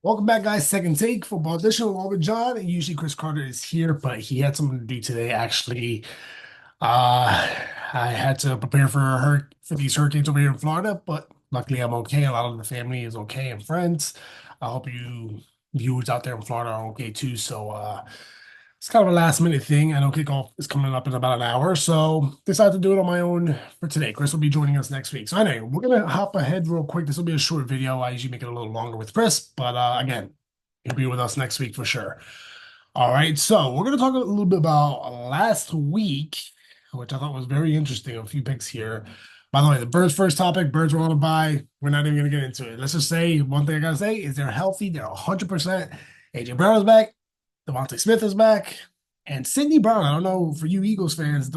Welcome back, guys. Second take football edition along with John. And usually Chris Carter is here, but he had something to do today. Actually, I had to prepare for for these hurricanes over here in Florida, but luckily I'm okay. A lot of the family is okay and friends. I hope you viewers out there in Florida are okay too. So it's kind of a last minute thing. I know kickoff is coming up in about an hour, so decided to do it on my own for today. Chris will be joining us next week. So anyway, we're gonna hop ahead real quick. This will be a short video. I usually make it a little longer with Chris, but again, he'll be with us next week for sure. All right, so we're gonna talk a little bit about last week, which I thought was very interesting. A few picks here. By the way, the Birds first topic, Birds were on a bye. We're not even gonna get into it. Let's just say one thing I gotta say is they're healthy, they're 100%. AJ Brown is back. Devontae Smith is back. And Sidney Brown, I don't know for you Eagles fans,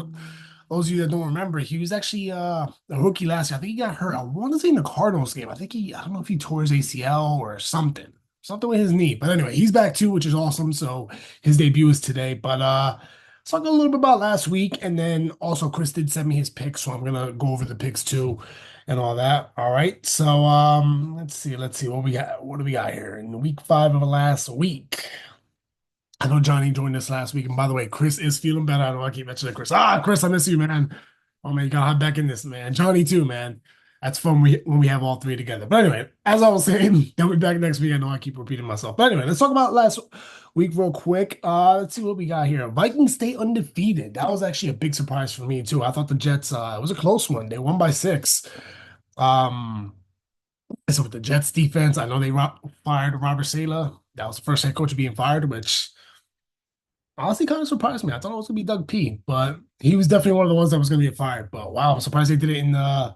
those of you that don't remember, he was actually a rookie last year. I think he got hurt. I want to say in the Cardinals game. I don't know if he tore his ACL or something with his knee. But anyway, he's back too, which is awesome. So his debut is today. But let's talk a little bit about last week. And then also Chris did send me his picks. So I'm going to go over the picks too and all that. All right. So let's see what we got. What do we got here in week 5 of last week? I know Johnny joined us last week, and by the way, Chris is feeling better. I know I keep mentioning Chris. Chris, I miss you, man. Oh man, you gotta hop back in this, man. Johnny too, man. That's fun when we have all three together. But anyway, as I was saying, they'll be back next week. I know I keep repeating myself. But anyway, let's talk about last week real quick. Let's see what we got here. Vikings stay undefeated. That was actually a big surprise for me too. I thought the Jets, it was a close one. They won by 6. Um, so with the Jets defense, I know they fired Robert Saleh. That was the first head coach being fired, which honestly kind of surprised me. I thought it was gonna be Doug P, but he was definitely one of the ones that was gonna get fired. But wow, I'm surprised they did it in the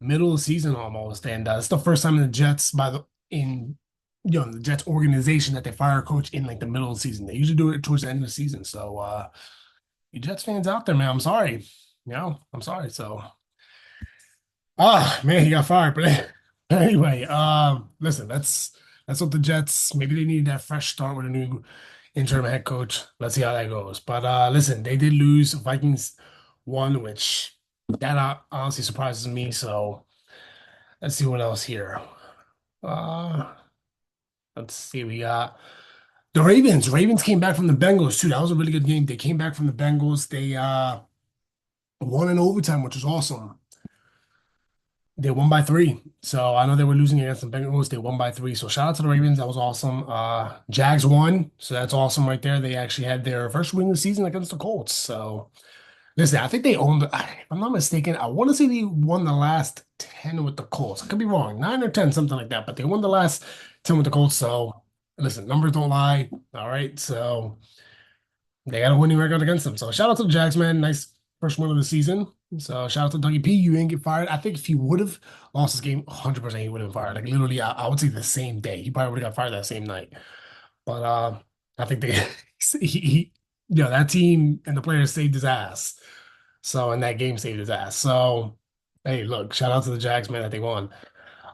middle of the season almost. And it's the first time in the Jets in the Jets organization that they fire a coach in like the middle of the season. They usually do it towards the end of the season. So you Jets fans out there, man, I'm sorry. I'm sorry. So man, he got fired. But anyway, listen, that's what the Jets maybe they need that fresh start with a new interim head coach. Let's see how that goes. But listen, they did lose. Vikings won, which that honestly surprises me. So let's see what else here. Uh, let's see. We got the Ravens. Ravens came back from the Bengals too. That was a really good game. They came back from the Bengals. They won in overtime, which was awesome. They won by 3. So I know they were losing against the Bengals. They won by 3. So shout out to the Ravens. That was awesome. Jags won. So that's awesome right there. They actually had their first win of the season against the Colts. So listen, I think they owned, if I'm not mistaken, I want to say they won the last 10 with the Colts. I could be wrong. 9 or 10, something like that. But they won the last 10 with the Colts. So listen, numbers don't lie. All right. So they got a winning record against them. So shout out to the Jags, man. Nice first win of the season. So shout out to Dougie P. You didn't get fired. I think if he would have lost this game, 100% he would have been fired. Like literally, I would say the same day. He probably would have got fired that same night. But I think they, that team and the players saved his ass. So and that game saved his ass. So hey, look, shout out to the Jags, man, that they won.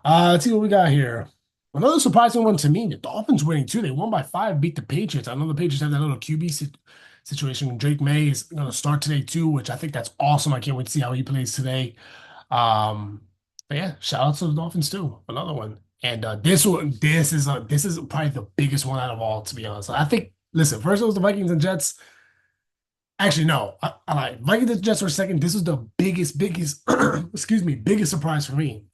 Let's see what we got here. Another surprising one to me, the Dolphins winning too. They won by 5, beat the Patriots. I know the Patriots have that little QB situation. Drake May is going to start today too, which I think that's awesome. I can't wait to see how he plays today. But yeah, shout out to the Dolphins too. Another one. And this is probably the biggest one out of all, to be honest. I think. Listen, first it was the Vikings and Jets. Actually, no, I lied. Vikings and Jets were second. This was the biggest, excuse me, biggest surprise for me.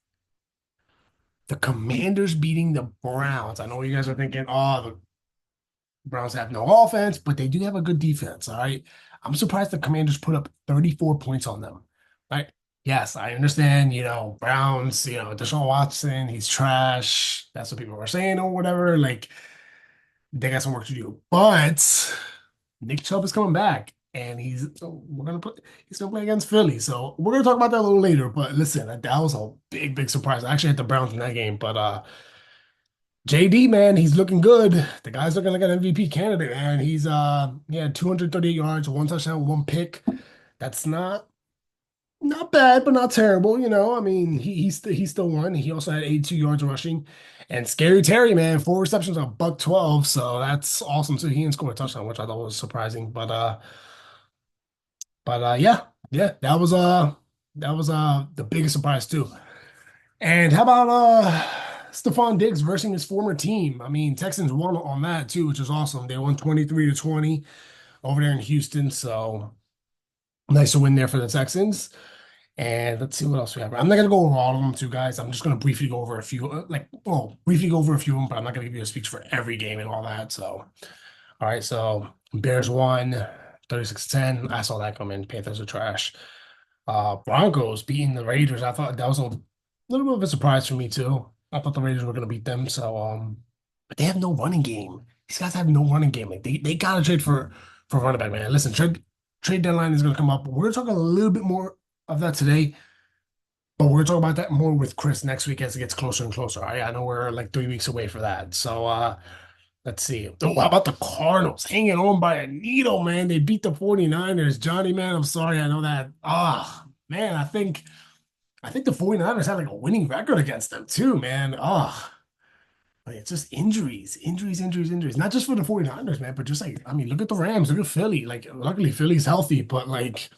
The Commanders beating the Browns. I know what you guys are thinking, oh, the Browns have no offense, but they do have a good defense. All right. I'm surprised the Commanders put up 34 points on them. Right. Yes, I understand, Browns, Deshaun Watson, he's trash. That's what people are saying or whatever. Like, they got some work to do. But Nick Chubb is coming back. And he's gonna play against Philly. So we're gonna talk about that a little later. But listen, that was a big surprise. I actually had the Browns in that game, but JD, man, he's looking good. The guy's looking like an MVP candidate, man. He had 238 yards, 1 touchdown, 1 pick. That's not bad, but not terrible. I mean, he still won. He also had 82 yards rushing. And Scary Terry, man, 4 receptions, a buck 12. So that's awesome. So he didn't score a touchdown, which I thought was surprising. But yeah, that was the biggest surprise too. And how about Stephon Diggs versus his former team. I mean, Texans won on that too, which is awesome. They won 23-20 over there in Houston. So nice to win there for the Texans. And let's see what else we have. I'm not gonna go over all of them too, guys. I'm just gonna briefly go over a few, briefly go over a few of them, but I'm not gonna give you a speech for every game and all that. So, all right. So Bears won 36-10. I saw that come in. Panthers are trash. Broncos beating the Raiders. I thought that was a little bit of a surprise for me too. I thought the Raiders were gonna beat them. So, but they have no running game. These guys have no running game. Like they gotta trade for running back, man. Listen, trade deadline is gonna come up. We're gonna talk a little bit more of that today. But we're gonna talk about that more with Chris next week as it gets closer and closer. I know we're like 3 weeks away for that. So let's see. Oh, how about the Cardinals hanging on by a needle, man? They beat the 49ers. Johnny, man, I'm sorry. I know that. Ah, man, I think the 49ers had like a winning record against them too, man. Ah, like, it's just injuries, injuries, injuries, injuries. Not just for the 49ers, man, but just like, I mean, look at the Rams, look at Philly. Like, luckily Philly's healthy, but like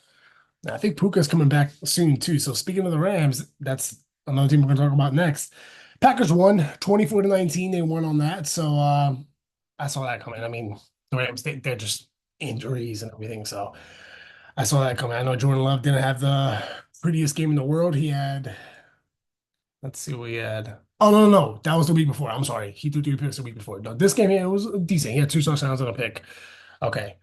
I think Puka's coming back soon too. So speaking of the Rams, that's another team we're going to talk about next. Packers won 24-19. They won on that. So I saw that coming. I mean, the Rams, they're just injuries and everything. So I saw that coming. I know Jordan Love didn't have the prettiest game in the world. He had, let's see what he had. Oh, no, no, no. That was the week before. I'm sorry. He threw 3 picks the week before. No, this game here, it was decent. He had 2 touchdowns and a pick. Okay.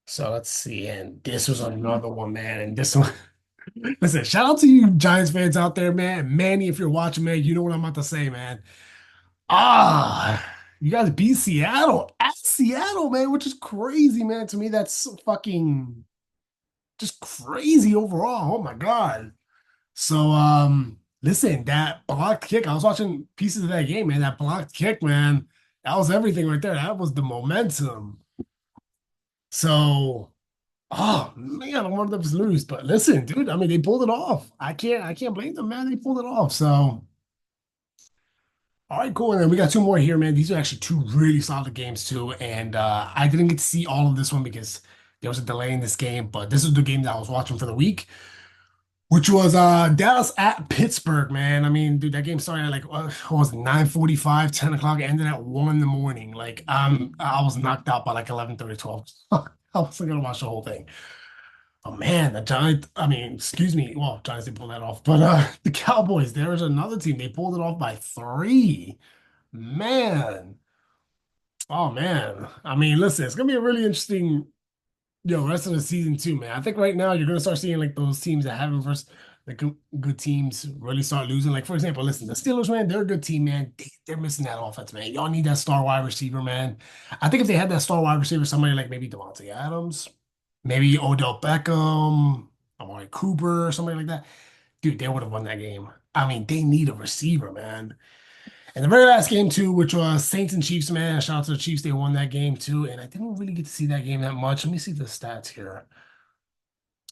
So let's see. And this was another one, man. And this one. Listen, shout out to you Giants fans out there, man. Manny, if you're watching, man, you know what I'm about to say, man. You guys beat Seattle at Seattle, man, which is crazy, man. To me, that's fucking just crazy overall. Oh my God. So, listen, that blocked kick, I was watching pieces of that game, man. That blocked kick, man, that was everything right there. That was the momentum. So, oh man, I wanted them to lose, but listen, dude. I mean, they pulled it off. I can't blame them, man. They pulled it off. So, all right, cool. And then we got two more here, man. These are actually two really solid games too. And I didn't get to see all of this one because there was a delay in this game. But this is the game that I was watching for the week, which was Dallas at Pittsburgh, man. I mean, dude, that game started at like what was it, 9:45, 10 o'clock, ended at 1 in the morning. Like, I was knocked out by like 11:30, 12. I wasn't gonna watch the whole thing. Oh man, the Giants, I mean, excuse me. Well, Giants didn't pull that off, but the Cowboys, there was another team. They pulled it off by 3. Man. Oh man. I mean, listen, it's gonna be a really interesting, rest of the season too, man. I think right now you're gonna start seeing like those teams that haven't versus the good teams really start losing. Like, for example, listen, the Steelers, man, they're a good team, man. They're missing that offense, man. Y'all need that star wide receiver, man. I think if they had that star wide receiver, somebody like maybe Devontae Adams, maybe Odell Beckham, Amari Cooper, or somebody like that, dude, they would have won that game. I mean, they need a receiver, man. And the very last game too, which was Saints and Chiefs, man. Shout out to the Chiefs, they won that game too. And I didn't really get to see that game that much. Let me see the stats here.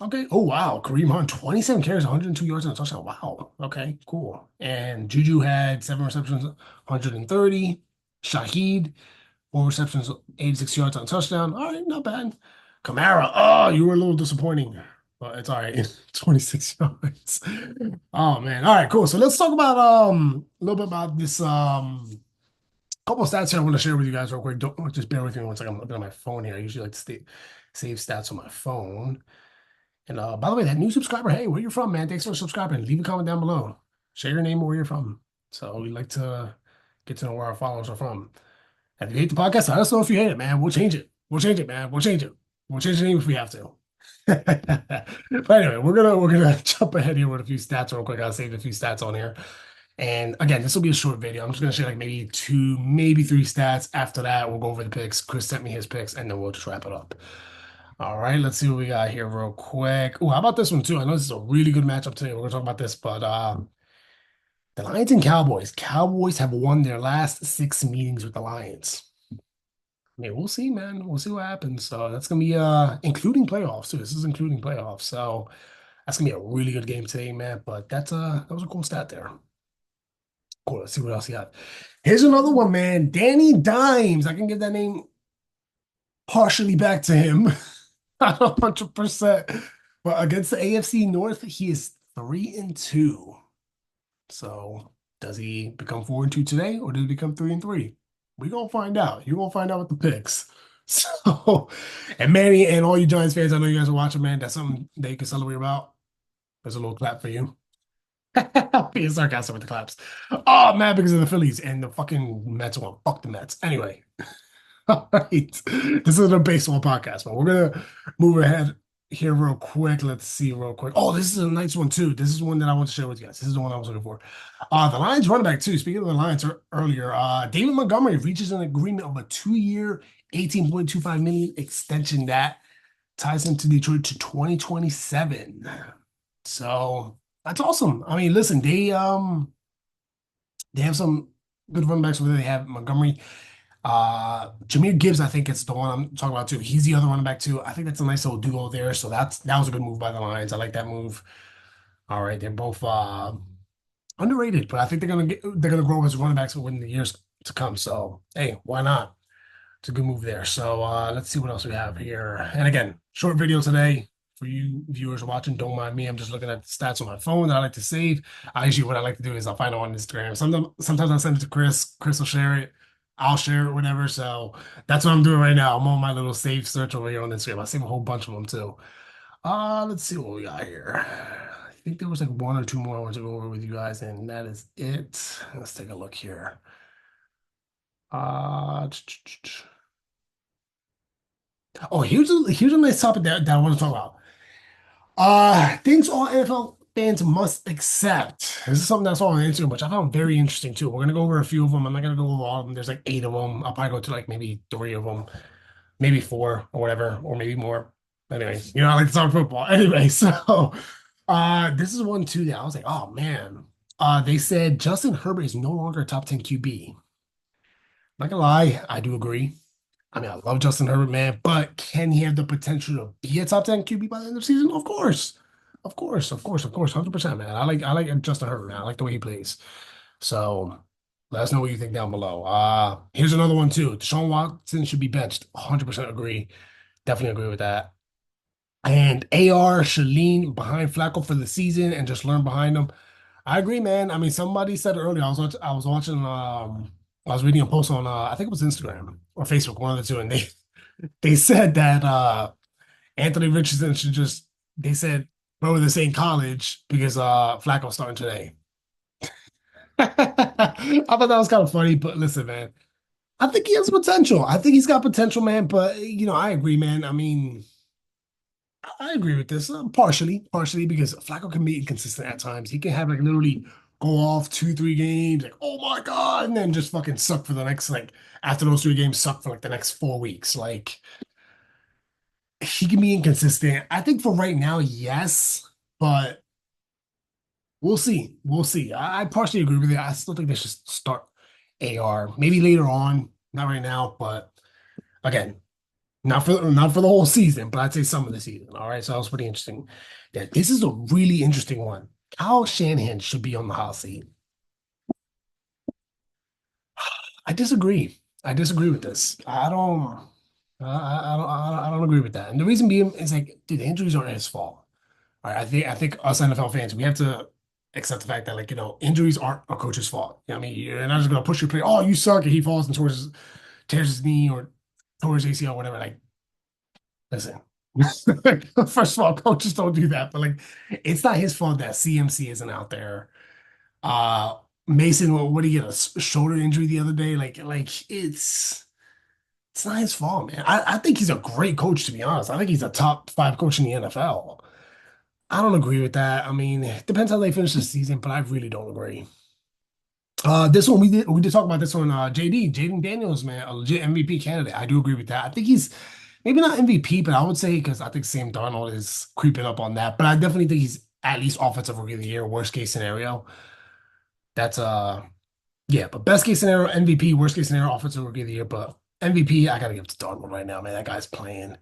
Okay. Oh wow, Kareem Hunt, 27 carries, 102 yards and a touchdown. Wow. Okay, cool. And Juju had 7 receptions, 130. Shaheed, 4 receptions, 86 yards on a touchdown. All right, not bad. Kamara, oh, you were a little disappointing, but it's all right. 26 yards. Oh man. All right, cool. So let's talk about a little bit about this couple of stats here I want to share with you guys real quick. Don't just bear with me one second. I'm looking at my phone here. I usually like to save stats on my phone. And by the way, that new subscriber, hey, where you from, man? Thanks for subscribing. Leave a comment down below. Share your name and where you're from. So we like to get to know where our followers are from. If you hate the podcast, let us know if you hate it, man. We'll change it. We'll change it, man. We'll change it. We'll change the name if we have to. But anyway, we're gonna jump ahead here with a few stats real quick. I saved a few stats on here. And again, this will be a short video. I'm just gonna share like maybe 2, maybe 3 stats. After that, we'll go over the picks. Chris sent me his picks, and then we'll just wrap it up. All right, let's see what we got here real quick. Oh, how about this one too? I know this is a really good matchup today. We're gonna talk about this, but the Lions and Cowboys. Cowboys have won their last 6 meetings with the Lions. I mean, we'll see, man. We'll see what happens. So that's gonna be including playoffs too. This is including playoffs. So that's gonna be a really good game today, man. But that was a cool stat there. Cool. Let's see what else you got. Here's another one, man. Danny Dimes. I can give that name partially back to him. Not 100%. But against the AFC North, he is 3-2. So Does he become 4-2 today, or does he become 3-3? We gonna find out. You gonna find out with the picks. So, and Manny and all you Giants fans, I know you guys are watching, man. That's something that you can celebrate about. There's a little clap for you. Being sarcastic with the claps. Oh man, because of the Phillies and the fucking Mets won. Fuck the Mets. Anyway, all right. This is a baseball podcast, but we're gonna move ahead here real quick. Let's see real quick. Oh, this is a nice one too. This is one that I want to share with you guys. This is the one I was looking for. The Lions running back too. Speaking of the Lions earlier, David Montgomery reaches an agreement of a 2-year, 18.25 million extension that ties him to Detroit to 2027. So that's awesome. I mean, listen, they have some good running backs over there. They have Montgomery. Jahmyr Gibbs, I think it's the one I'm talking about too. He's the other running back too. I think that's a nice little duo there. So that was a good move by the Lions. I like that move. All right, they're both underrated, but I think they're gonna grow as running backs in the years to come. So hey, why not? It's a good move there. So let's see what else we have here. And again, short video today for you viewers watching. Don't mind me. I'm just looking at the stats on my phone that I like to save. I usually what I like to do is I'll find it on Instagram. Sometimes I'll send it to Chris. Chris will share it. I'll share it, whatever. So that's what I'm doing right now. I'm on my little save search over here on Instagram. I save a whole bunch of them too. Let's see what we got here. I think there was like one or two more I want to go over with you guys, and that is it. Let's take a look here. Uh, Oh, here's a nice topic that I want to talk about. Things all NFL fans must accept. This is something that's all on Instagram, which I found very interesting too. We're gonna go over a few of them. I'm not gonna go over all of them. There's like 8 of them. I'll probably go to like maybe 3 of them, maybe four or whatever, or maybe more. Anyway, I like to talk football. Anyway, so this is one too that I was like, oh man. They said Justin Herbert is no longer a top 10 QB. Not gonna lie, I do agree. I mean, I love Justin Herbert, man, but can he have the potential to be a top 10 QB by the end of the season? Of course. Of course, of course, of course, 100%, man. I like Justin Herbert, man. I like the way he plays. So let us know what you think down below. Here's another one too. Deshaun Watson should be benched. 100% agree. Definitely agree with that. And AR should lean behind Flacco for the season and just learn behind him. I agree, man. I mean, somebody said earlier, I was reading a post on, I think it was Instagram or Facebook, one of the two, and they said that Anthony Richardson should just, they said, bro, they're saying college because Flacco's starting today. I thought that was kind of funny, but listen, man, I think he has potential. I think he's got potential, man. But I agree, man. I mean, I agree with this partially because Flacco can be inconsistent at times. He can have like literally go off 2, 3 games, like oh my God, and then just fucking suck for the next like after those 3 games, suck for like the next 4 weeks. Like he can be inconsistent. I think for right now, yes, but we'll see. We'll see. I partially agree with you. I still think they should start AR maybe later on, not right now, but again. Not for the whole season, but I'd say some of the season. All right, so that was pretty interesting. Yeah, this is a really interesting one. Kyle Shanahan should be on the hot seat. I disagree. I disagree with this. I don't agree with that. And the reason being is like, dude, the injuries aren't his fault. All right, I think us NFL fans, we have to accept the fact that like injuries aren't a coach's fault. I mean, you're not just gonna push your player. Oh, you suck, and he falls and tears his knee or tears ACL, whatever. Like listen, first of all, coaches don't do that, but like, it's not his fault that CMC isn't out there. Uh, Mason, what did he get? A shoulder injury the other day? Like it's not his fault, man. I think he's a great coach, to be honest. I think he's a top 5 coach in the NFL. I don't agree with that. I mean, it depends how they finish the season, but I really don't agree. This one we did talk about this one. Jaden Daniels, man, a legit MVP candidate. I do agree with that. I think he's maybe not MVP, but I would say because I think Sam Darnold is creeping up on that. But I definitely think he's at least offensive rookie of the year. Worst case scenario, that's yeah. But best case scenario MVP. Worst case scenario offensive rookie of the year. But MVP, I gotta give it to Darnold right now, man. That guy's playing.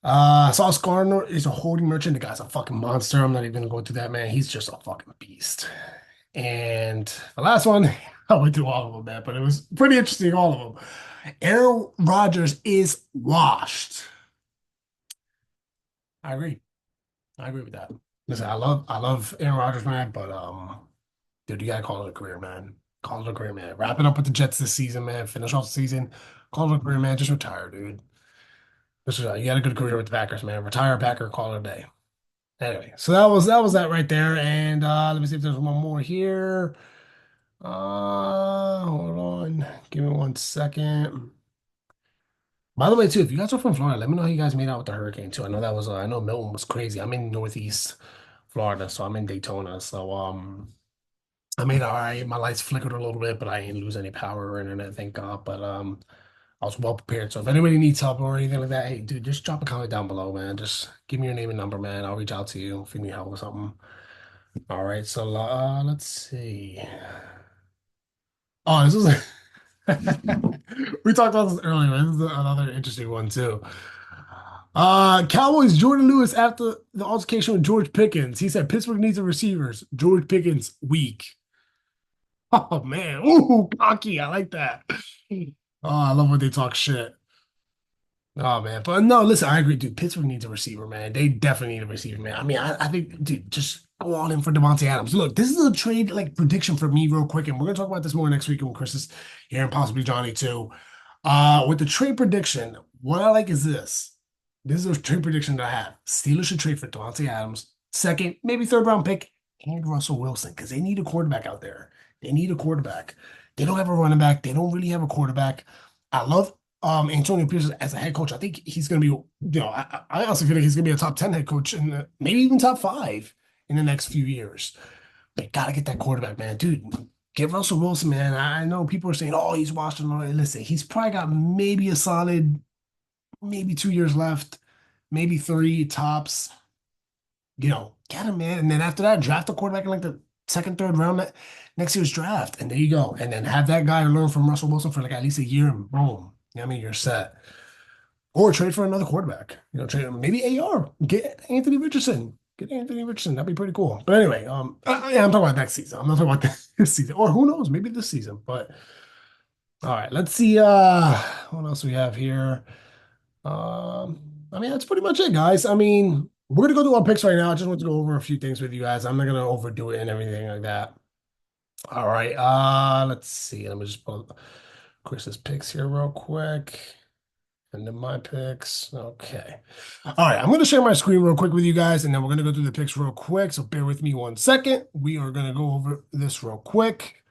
Sauce Gardner is a holding merchant. The guy's a fucking monster. I'm not even gonna go through that, man. He's just a fucking beast. And the last one, I went through all of them, man, but it was pretty interesting, all of them. Aaron Rodgers is washed. I agree. I agree with that. Listen, I love Aaron Rodgers, man, but Dude, you gotta call it a career, man. Call it a career, man. Wrap it up with the Jets this season, man. Finish off the season. Call it a career, man. Just retire, dude. You had a good career with the Packers, man. Retire a Packer, call it a day. Anyway, so that was that right there. And let me see if there's one more here. Hold on. Give me 1 second. By the way, too, if you guys are from Florida, let me know how you guys made out with the hurricane too. I know that was I know Milton was crazy. I'm in Northeast Florida, so I'm in Daytona. So I made all right. My lights flickered a little bit, but I didn't lose any power or internet, thank God. But I was well prepared. So if anybody needs help or anything like that, hey, dude, just drop a comment down below, man. Just give me your name and number, man. I'll reach out to you if you need help with something. All right, so let's see. Oh, this is we talked about this earlier. This is another interesting one too. Cowboys Jordan Lewis after the altercation with George Pickens. He said Pittsburgh needs a receivers. George Pickens weak. Oh man, ooh, cocky. I like that. Oh, I love when they talk shit. Oh man, but no, listen, I agree, dude. Pittsburgh needs a receiver, man. They definitely need a receiver, man. I mean, I think, dude, just go all in for Devontae Adams. Look, this is a trade like prediction for me, real quick, and we're gonna talk about this more next week when Chris is here and possibly Johnny too. With the trade prediction, what I like is this. This is a trade prediction that I have. Steelers should trade for Devontae Adams, second, maybe third round pick, and Russell Wilson, because they need a quarterback out there. They need a quarterback. They don't have a running back. They don't really have a quarterback. I love Antonio Pierce as a head coach. I think he's going to be, I honestly feel like he's going to be a top 10 head coach and maybe even top five in the next few years. They got to get that quarterback, man. Dude, get Russell Wilson, man. I know people are saying, oh, he's washed and all that. Listen, he's probably got maybe a solid, maybe 2 years left, maybe three tops. Get him, man. And then after that, draft a quarterback in like the second, third round next year's draft. And there you go. And then have that guy learn from Russell Wilson for like at least a year and boom. I mean, you're set. Or trade for another quarterback. Trade maybe AR. Get Anthony Richardson. Get Anthony Richardson. That'd be pretty cool. But anyway, yeah, I'm talking about next season. I'm not talking about this season. Or who knows, maybe this season. But all right, let's see what else we have here. I mean, that's pretty much it, guys. I mean, we're gonna go through our picks right now. I just want to go over a few things with you guys. I'm not gonna overdo it and everything like that. All right, let's see. Let me just pull up Chris's picks here real quick. And then my picks. Okay. All right. I'm going to share my screen real quick with you guys, and then we're going to go through the picks real quick. So bear with me 1 second. We are going to go over this real quick.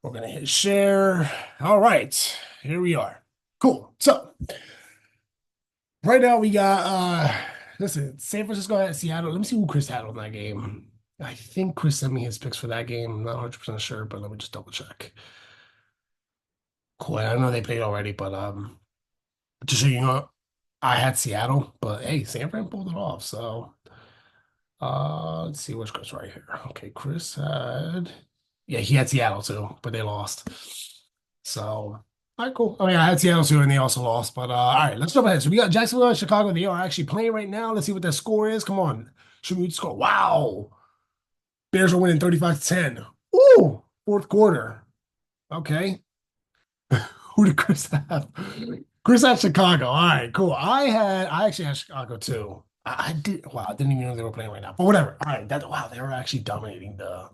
We're going to hit share. All right. Here we are. Cool. So right now we got, listen, San Francisco at Seattle. Let me see who Chris had on that game. I think Chris sent me his picks for that game. I'm not 100% sure, but let me just double check. Cool. I know they played already, but just so you know, I had Seattle, but hey, San Fran pulled it off. So let's see where's Chris right here. Okay, Chris had yeah, he had Seattle too, but they lost. So all right, cool. I mean, I had Seattle too, and they also lost. But all right, let's jump ahead. So we got Jacksonville and Chicago. They are actually playing right now. Let's see what their score is. Come on. Should we score? Wow. Bears are winning 35-10. Ooh, fourth quarter. Okay. Who did Chris have? Chris had Chicago. All right, cool. I actually had Chicago too. I did. Wow, I didn't even know they were playing right now. But whatever. All right, wow, they were actually dominating the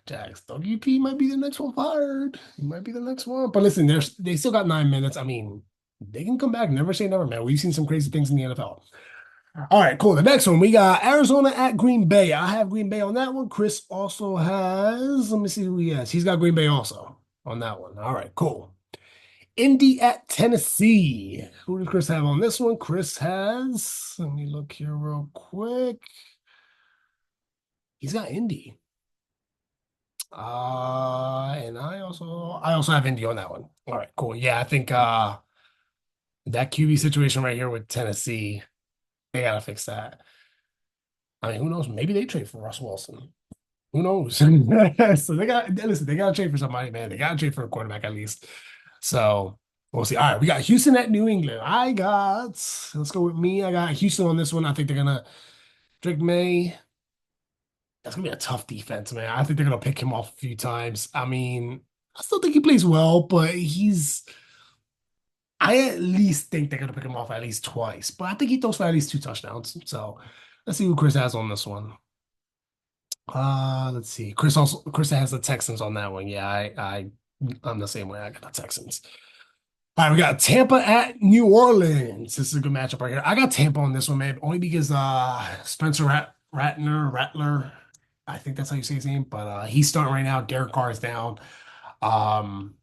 Jags. WP might be the next one fired. He might be the next one. But listen, they still got 9 minutes. I mean, they can come back. Never say never, man. We've seen some crazy things in the NFL. All right, cool. The next one, we got Arizona at Green Bay. I have Green Bay on that one. Chris also has, let me see who he has. He's got Green Bay also on that one. All right, cool. Indy at Tennessee. Who does Chris have on this one? Chris has, let me look here real quick. He's got Indy. And I also have Indy on that one. All right, cool. Yeah, I think that QB situation right here with Tennessee, they gotta fix that. I mean, who knows? Maybe they trade for Russell Wilson. Who knows? So they gotta trade for somebody, man. They gotta trade for a quarterback at least. So we'll see. All right, we got Houston at New England. Let's go with me. I got Houston on this one. I think they're gonna Drake May. That's gonna be a tough defense, man. I think they're gonna pick him off a few times. I mean, I still think he plays well, but I at least think they're gonna pick him off at least twice. But I think he throws for at least 2 touchdowns. So let's see who Chris has on this one. Let's see. Chris has the Texans on that one. Yeah, I'm the same way. I got the Texans. All right, we got Tampa at New Orleans. This is a good matchup right here. I got Tampa on this one, man, only because Spencer Rattler, I think that's how you say his name, but he's starting right now. Derek Carr is down. Um,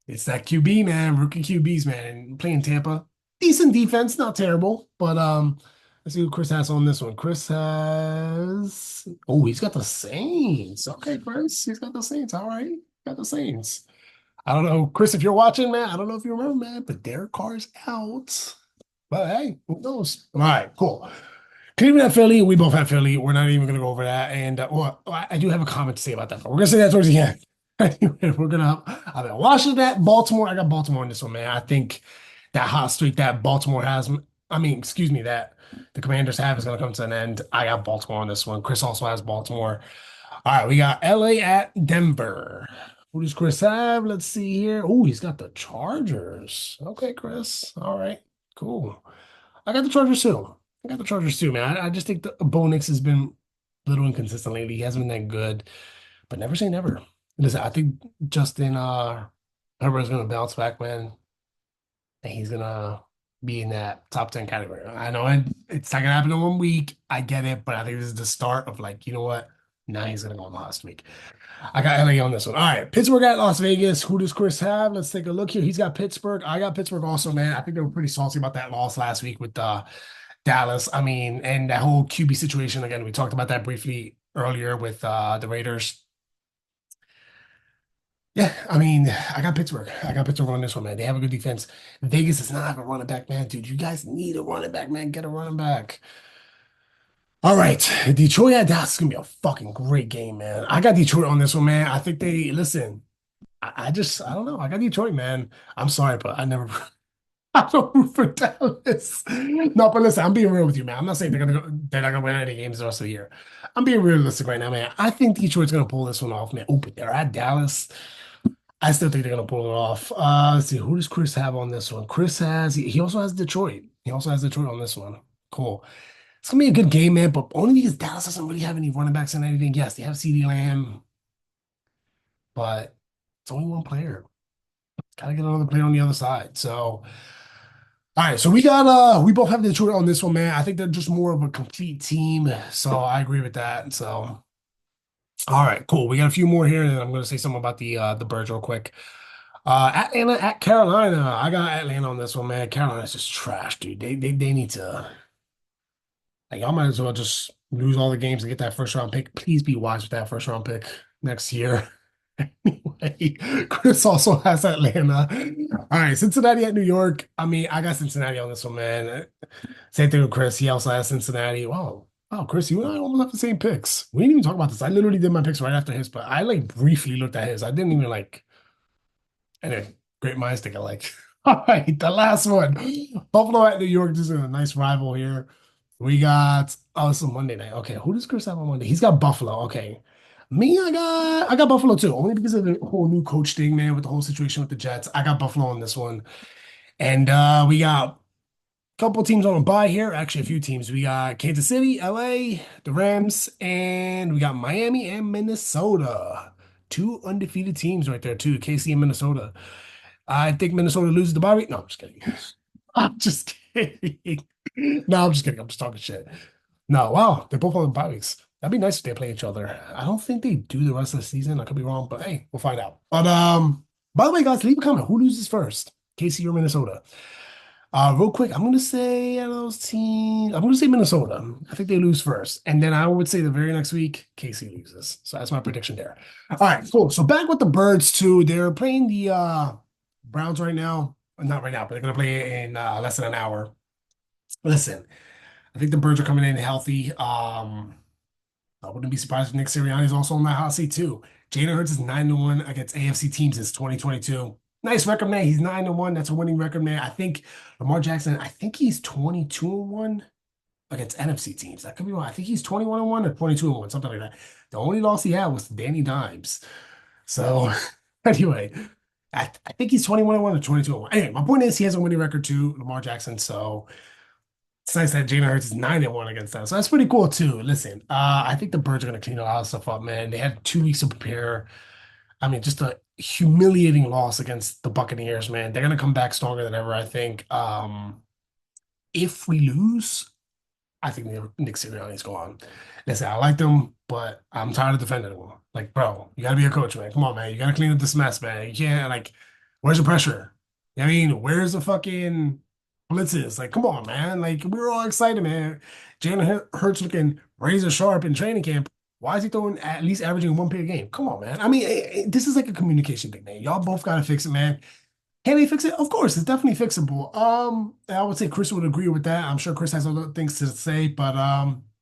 it's that QB, man, rookie QBs, man, and playing Tampa. Decent defense, not terrible, but let's see who Chris has on this one. Chris has, oh, he's got the Saints. Okay, Chris, he's got the Saints. All right, got the Saints. I don't know, Chris, if you're watching, man. I don't know if you remember, man, but Derek Carr's out. But hey, who knows? All right, cool. Cleveland at Philly. We both have Philly. We're not even going to go over that. And well, I do have a comment to say about that. But we're going to say that towards the end. Anyway, we're gonna. I mean, Washington at Baltimore. I got Baltimore on this one, man. I think that hot streak that Baltimore has. I mean, excuse me, that the Commanders have is going to come to an end. I got Baltimore on this one. Chris also has Baltimore. All right, we got LA at Denver. Who does Chris have? Let's see here. Oh, he's got the Chargers. Okay, Chris. All right, cool. I got the Chargers too. I got the Chargers too, man. I just think the Bo Nix has been a little inconsistent lately. He hasn't been that good, but never say never. Listen, I think Justin Herbert's gonna bounce back, man, and he's gonna be in that top 10 category. I know it's not gonna happen in 1 week. I get it, but I think this is the start of like, you know what? Now he's gonna go in last week. I got LA on this one. All right, Pittsburgh at Las Vegas. Who does Chris have? Let's take a look here. He's got Pittsburgh. I got Pittsburgh also, man. I think they were pretty salty about that loss last week with Dallas. I mean, and that whole QB situation again. We talked about that briefly earlier with the Raiders. Yeah, I mean, I got Pittsburgh. I got Pittsburgh on this one, man. They have a good defense. Vegas does not have a running back, man. Dude, you guys need a running back, man. Get a running back. All right, Detroit at Dallas is gonna be a fucking great game, man. I got Detroit on this one, man. I think they listen. I don't know. I got Detroit, man. I'm sorry, but I never I don't root for Dallas. No, but listen, I'm being real with you, man. I'm not saying they're not gonna win any games the rest of the year. I'm being realistic right now, man. I think Detroit's gonna pull this one off, man. Oh, but they're at Dallas. I still think they're gonna pull it off. Let's see, who does Chris have on this one? Chris has he also has Detroit. He also has Detroit on this one. Cool. It's gonna be a good game, man, but only because Dallas doesn't really have any running backs and anything. Yes, they have CeeDee Lamb, but it's only one player. Gotta get another player on the other side. So, all right, so we both have Detroit on this one, man. I think they're just more of a complete team. So I agree with that. So, all right, cool. We got a few more here, and then I'm gonna say something about the birds real quick. Atlanta at Carolina. I got Atlanta on this one, man. Carolina's just trash, dude. They need to. Like, y'all might as well just lose all the games and get that first round pick. Please be wise with that first round pick next year. Anyway, Chris also has Atlanta. All right, Cincinnati at New York. I mean, I got Cincinnati on this one, man. Same thing with Chris. He also has Cincinnati. Wow. Wow, Chris, you and I almost have the same picks. We didn't even talk about this. I literally did my picks right after his, but I like briefly looked at his. I didn't even like. Anyway, great minds think alike. All right, the last one. Buffalo at New York. This is a nice rival here. We got it's a Monday night. Okay, who does Chris have on Monday? He's got Buffalo. Okay. Me, I got Buffalo too. Only because of the whole new coach thing, man, with the whole situation with the Jets. I got Buffalo on this one. And we got a couple teams on a bye here. Actually, a few teams. We got Kansas City, LA, the Rams, and we got Miami and Minnesota. Two undefeated teams right there, too. KC and Minnesota. I think Minnesota loses the bye week. No, I'm just kidding. I'm just kidding. No, I'm just kidding. I'm just talking shit. No, wow, they're both on bye weeks. That'd be nice if they play each other. I don't think they do the rest of the season. I could be wrong, but hey, we'll find out. But by the way, guys, leave a comment. Who loses first? KC or Minnesota? Real quick, I'm gonna say out of those teams, I'm gonna say Minnesota. I think they lose first. And then I would say the very next week, KC loses. So that's my prediction there. All right, cool. So back with the Birds too. They're playing the Browns right now. Not right now, but they're gonna play in less than an hour. Listen, I think the Birds are coming in healthy. I wouldn't be surprised if Nick Sirianni is also on that hot seat too. Jalen Hurts is 9-1 against AFC teams since 2022. Nice record, man. He's 9-1. That's a winning record, man. I think Lamar Jackson, I think he's 22-1 against NFC teams. That could be wrong. I think he's 21-1 or 22-1, something like that. The only loss he had was Danny Dimes. So anyway, I think he's 21-1 or 22-1. Anyway, my point is he has a winning record too, Lamar Jackson. So It's nice that Jalen Hurts is 9-1 against them. So that's pretty cool too. Listen, I think the Birds are gonna clean a lot of stuff up, man. They had 2 weeks to prepare. I mean, just a humiliating loss against the Buccaneers, man. They're gonna come back stronger than ever, I think. If we lose, I think Nick Sirianni's gone. Listen, I like them, but I'm tired of defending them. Like, bro, you gotta be a coach, man. Come on, man. You gotta clean up this mess, man. You can't like, where's the pressure? You know what I mean, where's the fucking blitzes? Like, come on, man. Like, we were all excited, man. Jalen Hurts looking razor sharp in training camp. Why is he throwing at least averaging one pick a game? Come on, man. I mean, this is like a communication thing, man. Y'all both gotta fix it, man. Can they fix it? Of course, it's definitely fixable. I would say Chris would agree with that. I'm sure Chris has other things to say, but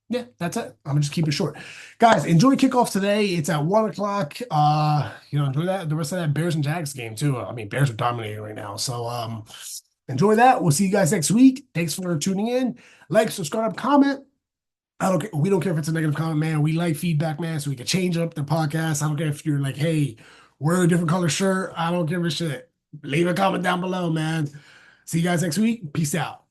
yeah, that's it. I'm gonna just keep it short. Guys, enjoy kickoff today. It's at 1 o'clock. Enjoy that the rest of that Bears and Jags game too. I mean, Bears are dominating right now. So enjoy that. We'll see you guys next week. Thanks for tuning in. Like, subscribe, comment. I don't care. We don't care if it's a negative comment, man. We like feedback, man, so we can change up the podcast. I don't care if you're like, hey, wear a different color shirt. I don't give a shit. Leave a comment down below, man. See you guys next week. Peace out.